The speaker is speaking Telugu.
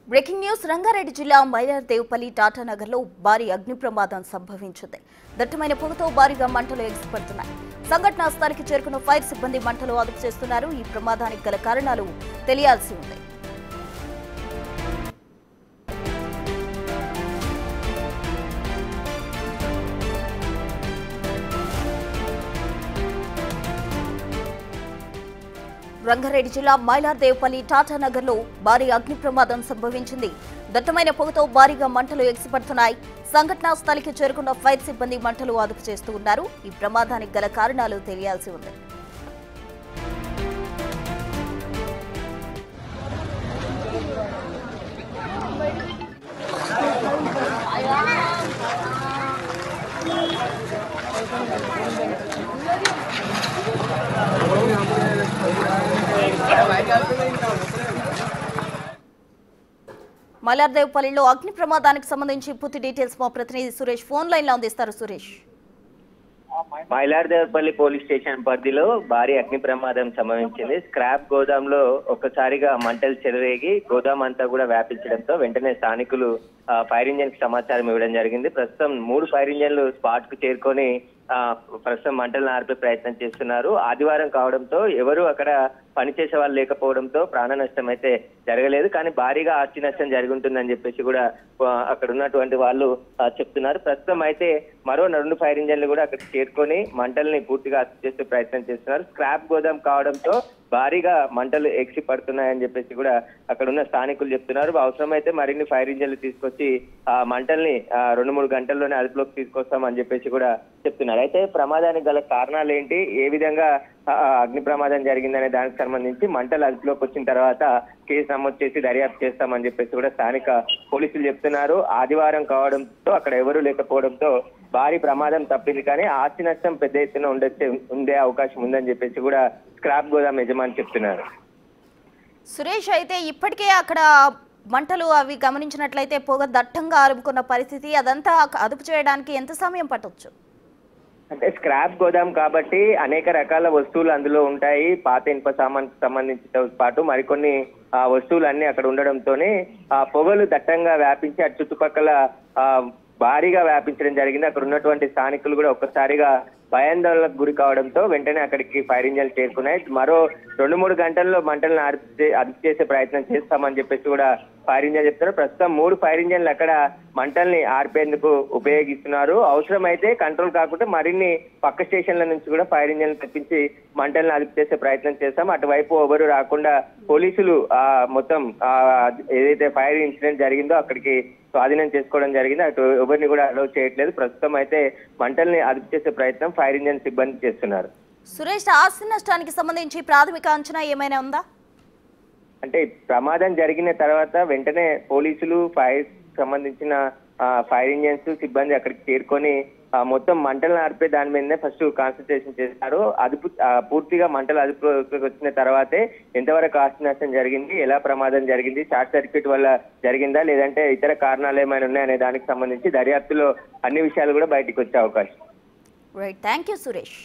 బ్రేకింగ్ న్యూస్ రంగారెడ్డి జిల్లా మైలార్దేవుపల్లి టాటానగర్లో భారీ అగ్ని ప్రమాదం సంభవించింది. దట్టమైన పొగతో భారీగా మంటలు ఎగిసిపడుతున్నాయి. సంఘటనా స్థలానికి చేరుకున్న ఫైర్ సిబ్బంది మంటలు అదుపు చేస్తున్నారు. ఈ ప్రమాదానికి గల కారణాలు తెలియాల్సి ఉంది. రంగారెడ్డి జిల్లా మైలార్దేవుపల్లి టాటానగర్లో భారీ అగ్ని ప్రమాదం సంభవించింది. దట్టమైన పొగతో భారీగా మంటలు ఎగిసిపడుతున్నాయి. సంఘటనా స్థలికి చేరుకున్న ఫైర్ సిబ్బంది మంటలు అదుపు చేస్తూ ఉన్నారు. ఈ ప్రమాదానికి గల కారణాలు తెలియాల్సి ఉంది. మైలార్దేవుపల్లిలో అగ్ని ప్రమాదానికి సంబంధించి పూర్తి డీటెయిల్స్ మా ప్రతినిధి సురేష్ ఫోన్ లైన్ లో అందిస్తారు. సురేష్, మైలార్దేవుపల్లి పోలీస్ స్టేషన్ పరిధిలో భారీ అగ్ని ప్రమాదం సంభవించింది. స్క్రాప్ గోదాంలో ఒక్కసారిగా మంటలు చెలరేగి గోదాం అంతా కూడా వ్యాపించడంతో వెంటనే స్థానికులు ఫైర్ ఇంజిన్ కి సమాచారం ఇవ్వడం జరిగింది. ప్రస్తుతం 3 ఫైర్ ఇంజిన్లు స్పాట్ కు చేరుకొని ప్రస్తుతం మంటలను ఆర్పే ప్రయత్నం చేస్తున్నారు. ఆదివారం కావడంతో ఎవరు అక్కడ పనిచేసే వాళ్ళు లేకపోవడంతో ప్రాణ నష్టం అయితే జరగలేదు. కానీ భారీగా ఆస్తి నష్టం జరిగి ఉంటుందని చెప్పేసి కూడా అక్కడ ఉన్నటువంటి వాళ్ళు చెప్తున్నారు. ప్రస్తుతం అయితే మరో 2 ఫైర్ ఇంజన్లు కూడా అక్కడ చేరుకొని మంటల్ని పూర్తిగా అదుపు చేసే ప్రయత్నం చేస్తున్నారు. స్క్రాప్ గోదాం కావడంతో భారీగా మంటలు ఎగిసి పడుతున్నాయని చెప్పేసి కూడా అక్కడ ఉన్న స్థానికులు చెప్తున్నారు. అవసరమైతే మరిన్ని ఫైర్ ఇంజన్లు తీసుకొచ్చి ఆ మంటల్ని 2-3 గంటల్లోనే అదుపులోకి తీసుకొస్తామని చెప్పేసి కూడా చెప్తున్నారు. అయితే ప్రమాదానికి గల కారణాలు ఏంటి, ఏ విధంగా అగ్ని ప్రమాదం జరిగిందనే దానికి సంబంధించి మంటలు అదుపులోకి వచ్చిన తర్వాత కేసు నమోదు చేసి దర్యాప్తు చేస్తామని చెప్పేసి కూడా స్థానిక పోలీసులు చెప్తున్నారు. ఆదివారం కావడంతో అక్కడ ఎవరూ లేకపోవడంతో భారీ ప్రమాదం తప్పింది. కానీ ఆస్తి నష్టం పెద్ద ఎత్తున ఉండే అవకాశం ఉందని చెప్పేసి కూడా స్క్రాప్ గోదాం యజమాని చెప్తున్నారు. సురేష్, అయితే ఇప్పటికే అక్కడ మంటలు అవి గమనించినట్లయితే పొగ దట్టంగా ఆరుముకున్న పరిస్థితి, అదంతా అదుపు చేయడానికి ఎంత సమయం పట్టొచ్చు? అంటే స్క్రాప్ గోదాం కాబట్టి అనేక రకాల వస్తువులు అందులో ఉంటాయి. పాత ఇనుప సామాన్కి సంబంధించిన పాటు మరికొన్ని వస్తువులు అన్ని అక్కడ ఉండడంతోనే పొగలు దట్టంగా వ్యాపించి అటు చుట్టుపక్కల భారీగా వ్యాపించడం జరిగింది. అక్కడ ఉన్నటువంటి స్థానికులు కూడా ఒక్కసారిగా భయాందోళనకు గురి కావడంతో వెంటనే అక్కడికి ఫైర్ ఇంజన్లు చేరుకున్నాయి. మరో 2-3 గంటల్లో మంటలను అదుపు చేసే ప్రయత్నం చేస్తామని చెప్పేసి కూడా ఫైర్ ఇంజన్ చెప్తున్నారు. ప్రస్తుతం 3 ఫైర్ ఇంజన్లు అక్కడ మంటల్ని ఆర్పేందుకు ఉపయోగిస్తున్నారు. అవసరమైతే కంట్రోల్ కాకుండా మరిన్ని పక్క స్టేషన్ల నుంచి కూడా ఫైర్ ఇంజన్లు తెప్పించి మంటల్ని అదుపు చేసే ప్రయత్నం చేస్తాం. అటువైపు ఎవరు రాకుండా పోలీసులు మొత్తం ఏదైతే ఫైర్ ఇన్సిడెంట్ జరిగిందో అక్కడికి స్వాధీనం చేసుకోవడం జరిగింది. అటు ఎవరిని కూడా అలౌ చేయట్లేదు. ప్రస్తుతం అయితే మంటల్ని అదుపు చేసే ప్రయత్నం ఫైర్ ఇంజన్ సిబ్బంది చేస్తున్నారు. సురేష్, ఆస్తి నష్టానికి సంబంధించి ప్రాథమిక అంచనా ఏమైనా ఉందా? అంటే ప్రమాదం జరిగిన తర్వాత వెంటనే పోలీసులు ఫైర్ సంబంధించిన ఫైర్ ఇంజన్స్ సిబ్బంది అక్కడికి చేరుకొని మొత్తం మంటలను ఆర్పే దాని మీదనే ఫస్ట్ కాన్సన్ట్రేషన్ చేస్తారు. పూర్తిగా మంటలు అదుపులోకి వచ్చిన తర్వాతే ఎంతవరకు ఆస్తి నష్టం జరిగింది, ఎలా ప్రమాదం జరిగింది, షార్ట్ సర్క్యూట్ వల్ల జరిగిందా లేదంటే ఇతర కారణాలు ఏమైనా ఉన్నాయనే దానికి సంబంధించి దర్యాప్తులో అన్ని విషయాలు కూడా బయటకు వచ్చే అవకాశం. Right, thank you Suresh.